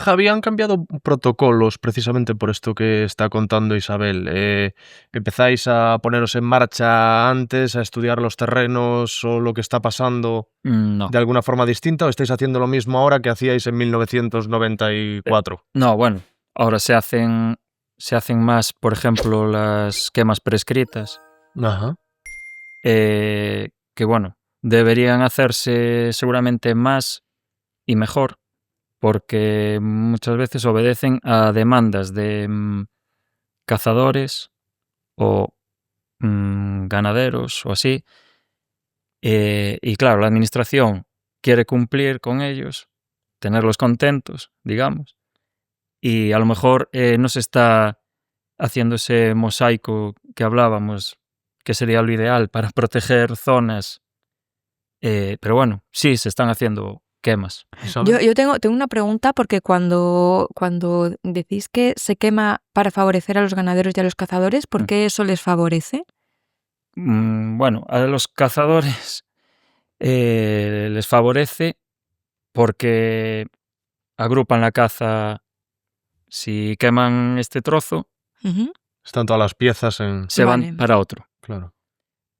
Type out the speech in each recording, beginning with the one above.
Javi, han cambiado protocolos precisamente por esto que está contando Isabel. ¿Empezáis a poneros en marcha antes, a estudiar los terrenos o lo que está pasando No. de alguna forma distinta o estáis haciendo lo mismo ahora que hacíais en 1994? No, bueno, ahora se hacen más, por ejemplo, las quemas prescritas, Ajá. que bueno, deberían hacerse seguramente más y mejor, porque muchas veces obedecen a demandas de cazadores o ganaderos o así. Y claro, la administración quiere cumplir con ellos, tenerlos contentos, digamos, y a lo mejor no se está haciendo ese mosaico que hablábamos, que sería lo ideal para proteger zonas. Pero bueno, sí, se están haciendo quemas. Isabel. Yo tengo una pregunta porque cuando decís que se quema para favorecer a los ganaderos y a los cazadores, ¿por qué eso les favorece? Bueno, a los cazadores les favorece porque agrupan la caza. Si queman este trozo, Ujú. Están todas las piezas en... se Vale. van para otro. Claro.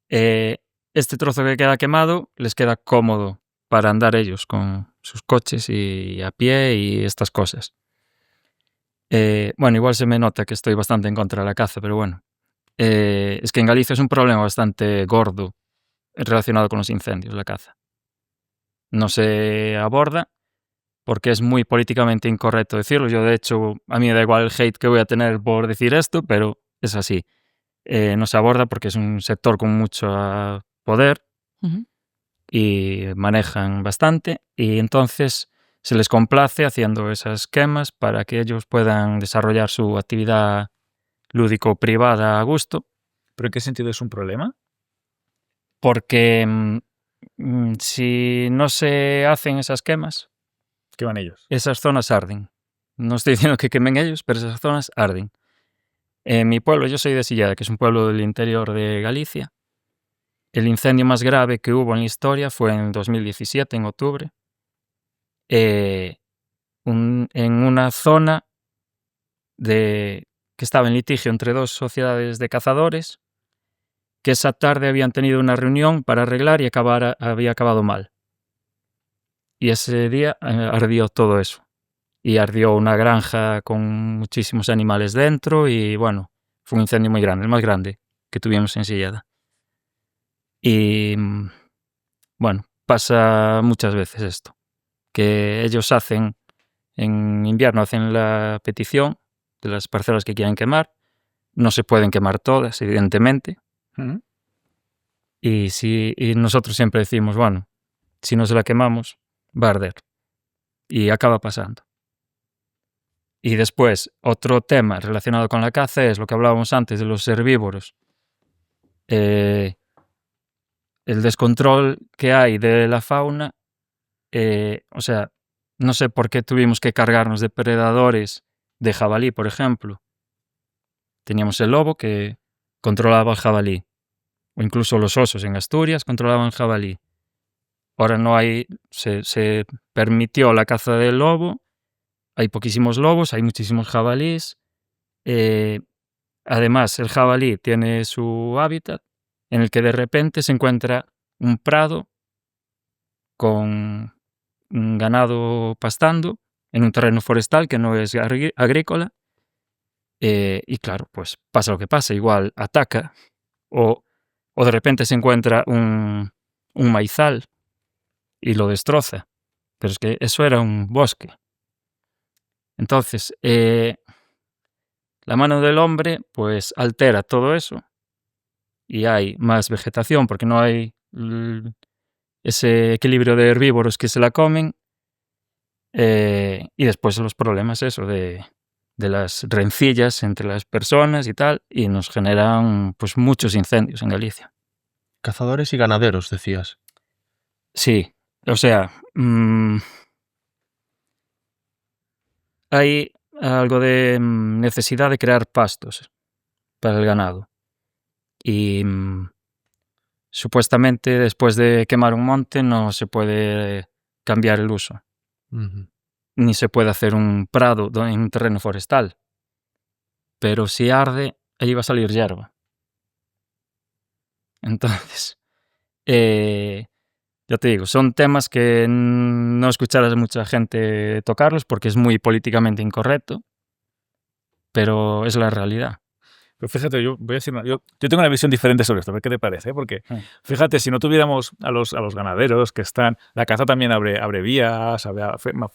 Este trozo que queda quemado les queda cómodo para andar ellos con sus coches y a pie y estas cosas. Bueno, igual se me nota que estoy bastante en contra de la caza, pero bueno. Es que en Galicia es un problema bastante gordo relacionado con los incendios, la caza. No se aborda porque es muy políticamente incorrecto decirlo. Yo, de hecho, a mí me da igual el hate que voy a tener por decir esto, pero es así. No se aborda porque es un sector con mucho poder Ujú. y manejan bastante, y entonces se les complace haciendo esas quemas para que ellos puedan desarrollar su actividad lúdico-privada a gusto, ¿Pero en qué sentido es un problema? porque si no se hacen esas quemas, ¿Qué van ellos? esas zonas arden. No estoy diciendo que quemen ellos, pero esas zonas arden. En mi pueblo, yo soy de Silleda, que es un pueblo del interior de Galicia. El incendio más grave que hubo en la historia fue en 2017, en octubre, en una zona que estaba en litigio entre dos sociedades de cazadores, que esa tarde habían tenido una reunión para arreglar y había acabado mal. Y ese día ardió todo eso. Y ardió una granja con muchísimos animales dentro y bueno, fue un incendio muy grande, el más grande que tuvimos en Silleda. Y bueno, pasa muchas veces esto, que ellos en invierno hacen la petición de las parcelas que quieren quemar, no se pueden quemar todas, evidentemente, y nosotros siempre decimos, bueno, si no se la quemamos, va a arder, y acaba pasando. Y después, otro tema relacionado con la caza es lo que hablábamos antes de los herbívoros. El descontrol que hay de la fauna, o sea, no sé por qué tuvimos que cargarnos de predadores de jabalí, por ejemplo. Teníamos el lobo que controlaba el jabalí, o incluso los osos en Asturias controlaban el jabalí. Ahora no hay, se permitió la caza del lobo, hay poquísimos lobos, hay muchísimos jabalíes. Además, el jabalí tiene su hábitat en el que de repente se encuentra un prado con un ganado pastando en un terreno forestal que no es agrícola. Y claro, pues pasa lo que pasa, igual ataca o de repente se encuentra un maizal y lo destroza. Pero es que eso era un bosque. Entonces, la mano del hombre pues altera todo eso y hay más vegetación porque no hay ese equilibrio de herbívoros que se la comen, y después los problemas eso de las rencillas entre las personas y tal, y nos generan pues muchos incendios en Galicia. Cazadores y ganaderos, decías. Sí, o sea, hay algo de necesidad de crear pastos para el ganado. Y supuestamente después de quemar un monte no se puede cambiar el uso. Ujú. ni se puede hacer un prado en un terreno forestal. Pero si arde, ahí va a salir hierba. Entonces, ya te digo, son temas que no escucharás a mucha gente tocarlos porque es muy políticamente incorrecto, pero es la realidad. Pero fíjate, yo voy a decir, yo tengo una visión diferente sobre esto, a ver qué te parece, porque fíjate, si no tuviéramos a los ganaderos que están, la caza también abre vías,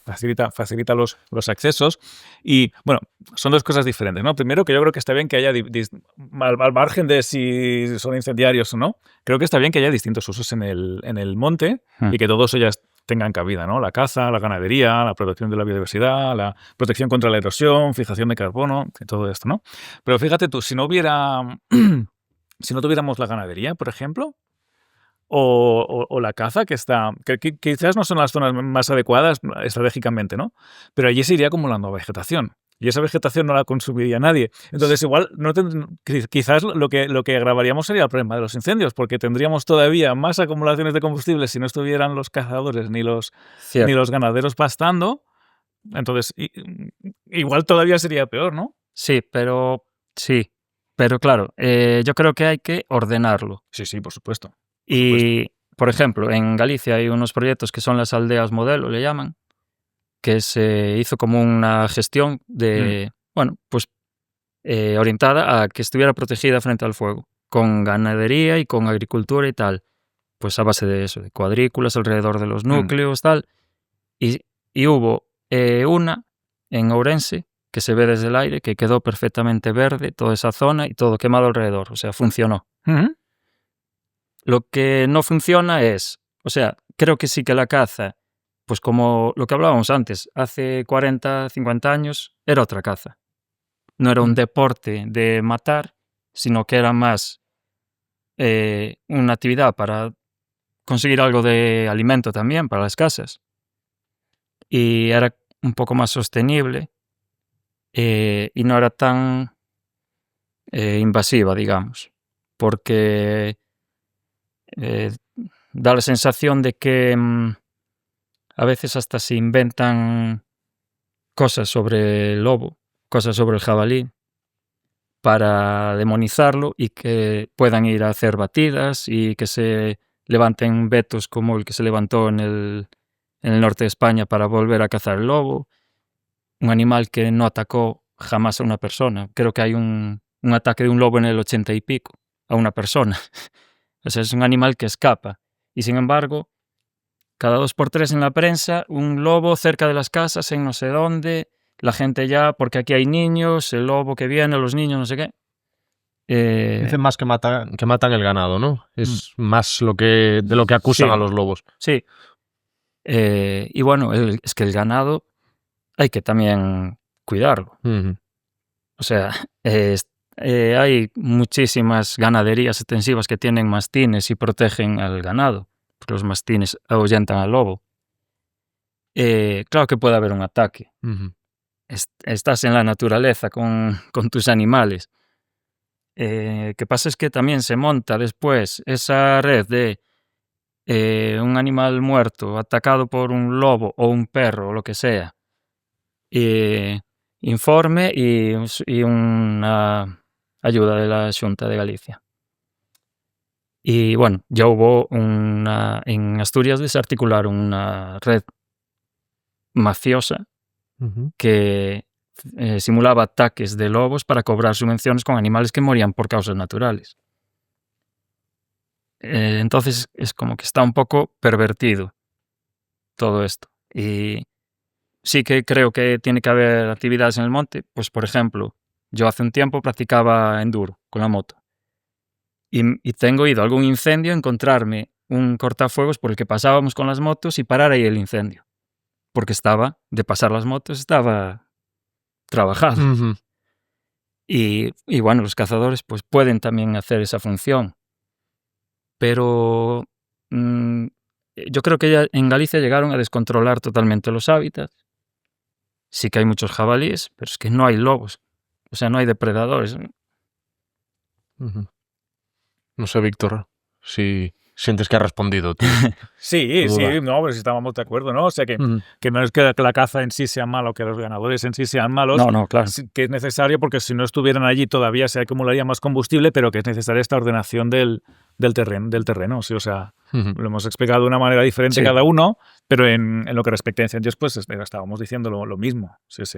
facilita los accesos, y bueno, son dos cosas diferentes, ¿no? Primero, que yo creo que está bien que haya, al margen de si son incendiarios o no, creo que está bien que haya distintos usos en el monte y que todos ellos tengan cabida, ¿no? La caza, la ganadería, la protección de la biodiversidad, la protección contra la erosión, fijación de carbono, todo esto, ¿no? Pero fíjate tú, si no tuviéramos la ganadería, por ejemplo, o la caza, que quizás no son las zonas más adecuadas estratégicamente, ¿no? Pero allí se iría acumulando vegetación. Y esa vegetación no la consumiría nadie. Entonces, igual, quizás lo que agravaríamos sería el problema de los incendios, porque tendríamos todavía más acumulaciones de combustible si no estuvieran los cazadores ni los ganaderos pastando. Entonces, igual todavía sería peor, ¿no? Sí, pero claro, yo creo que hay que ordenarlo. Sí, por supuesto. Y, por ejemplo, en Galicia hay unos proyectos que son las aldeas modelo, le llaman, que se hizo como una gestión orientada a que estuviera protegida frente al fuego, con ganadería y con agricultura y tal, pues a base de eso, de cuadrículas alrededor de los núcleos, tal. Y hubo una en Ourense, que se ve desde el aire, que quedó perfectamente verde, toda esa zona y todo quemado alrededor, o sea, funcionó. Lo que no funciona es, o sea, creo que sí que la caza, pues como lo que hablábamos antes, hace 40, 50 años era otra caza. No era un deporte de matar, sino que era más una actividad para conseguir algo de alimento también para las casas. Y era un poco más sostenible y no era tan invasiva, digamos, porque da la sensación de que a veces hasta se inventan cosas sobre el lobo, cosas sobre el jabalí, para demonizarlo y que puedan ir a hacer batidas y que se levanten vetos como el que se levantó en el norte de España para volver a cazar el lobo, un animal que no atacó jamás a una persona. Creo que hay un ataque de un lobo en el 80 y pico a una persona. O sea, es un animal que escapa. Y sin embargo, cada 2x3 en la prensa, un lobo cerca de las casas, en no sé dónde, la gente ya, porque aquí hay niños, el lobo que viene, los niños, no sé qué. Dicen más que matan el ganado, ¿no? Es más de lo que acusan a los lobos. Sí. Y bueno, es que el ganado hay que también cuidarlo. O sea, hay muchísimas ganaderías extensivas que tienen mastines y protegen al ganado, porque los mastines ahuyentan al lobo. Claro que puede haber un ataque. Estás en la naturaleza con tus animales. ¿Qué pasa? Es que también se monta después esa red de un animal muerto atacado por un lobo o un perro o lo que sea. Informe y una ayuda de la Xunta de Galicia. Y bueno, ya hubo en Asturias desarticularon una red mafiosa que simulaba ataques de lobos para cobrar subvenciones con animales que morían por causas naturales. Entonces es como que está un poco pervertido todo esto. Y sí que creo que tiene que haber actividades en el monte. Pues, por ejemplo, yo hace un tiempo practicaba enduro con la moto. Y tengo ido a algún incendio a encontrarme un cortafuegos por el que pasábamos con las motos y parar ahí el incendio. Porque de pasar las motos, estaba trabajado. Y bueno, los cazadores pues pueden también hacer esa función. Pero yo creo que ya en Galicia llegaron a descontrolar totalmente los hábitats. Sí que hay muchos jabalíes, pero es que no hay lobos. O sea, no hay depredadores. No sé, Víctor, si Sientes que has respondido tú. Sí, Tu sí, duda. no, pero si estábamos de acuerdo, ¿no? O sea, que Ujú. no es que la caza en sí sea mala o que los ganadores en sí sean malos, No, claro. que es necesario porque si no estuvieran allí todavía se acumularía más combustible, pero que es necesaria esta ordenación del terreno. Sí, o sea, Ujú. lo hemos explicado de una manera diferente Sí. cada uno, pero en lo que respecta a incendios, pues estábamos diciendo lo mismo. Sí, sí.